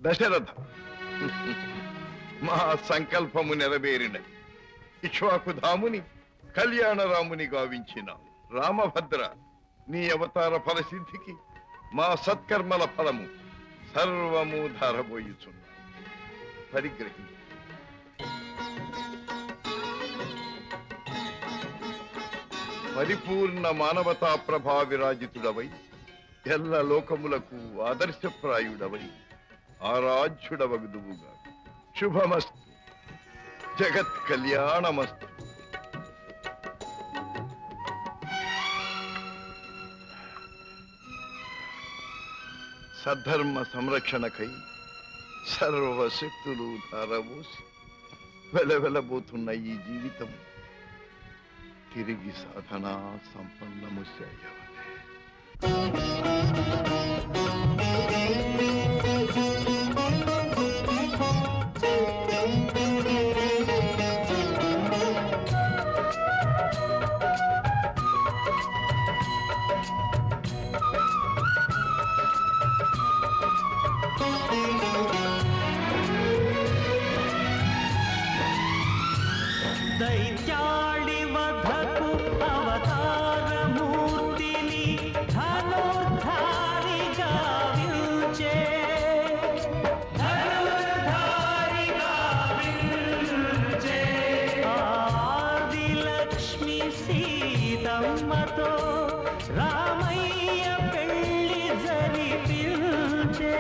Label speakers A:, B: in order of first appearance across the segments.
A: దశరథ, మా సంకల్పము నెరవేరినది. ఇక్ష్వాకుధాముని కళ్యాణరాముని గావించిన రామభద్ర, నీ అవతార ఫలసిద్ధికి మా సత్కర్మల ఫలము సర్వము ధారబోయుచున్నా. పరిగ్రహి. పరిపూర్ణ మానవతా ప్రభా విరాజితుడవై ఎల్ల లోకములకు ఆదర్శప్రాయుడవై ఆరాధ్యుడవగుదువుగా. శుభమస్తు. జగత్ కళ్యాణమస్తు. సద్ధర్మ సంరక్షణకై సర్వశక్తులు ధారవోసి వెలవెలబోతున్న ఈ జీవితం తిరిగి సాధనా సంపన్నము చేయవలే.
B: दैत्याळि वधकु अवतारमूर्तिनि धनुर्धारि गाविंचे आदिलक्ष्मी सीतम्मतो रामय्य पेळ्ळि जरिपिंचे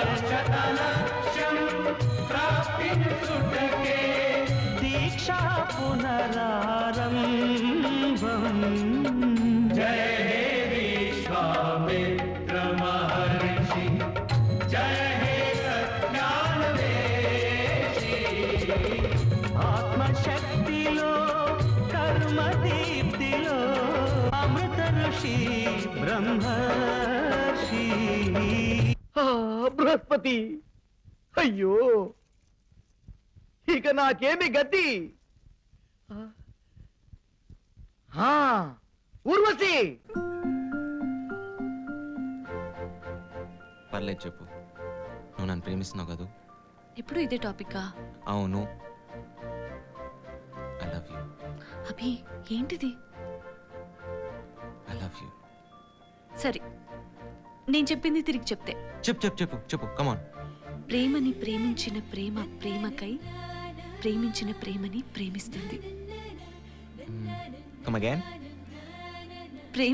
B: అక్షతలక్ష్యం ప్రాప్తించుటకే దీక్షా పునరారంభం. జయ హే విశ్వామిత్ర మహర్షి, జయ హే ప్రజ్ఞానదేశి. ఆత్మశక్తిలో కర్మదీప్తిలో అమృత ఋషి బ్రహ్మర్షి.
C: బృహస్పతి, అయ్యో ఇక నాకేమి గతి? ఊర్వశి,
D: పర్లేదు చెప్పు. నువ్వు నన్ను ప్రేమిస్తున్నావు కదా?
E: ఎప్పుడు ఇదే టాపిక్కా?
D: అవును. I love you.
E: అభి, ఏంటిది?
D: I love you.
E: సరే, నేను చెప్పింది తిరిగి చెప్తే.
D: చెప్పు చెప్పు చెప్పు చెప్పు. కమాన్.
E: ప్రేమని ప్రేమించిన ప్రేమ ప్రేమకై ప్రేమించిన ప్రేమని ప్రేమిస్తుంది.
D: Come again.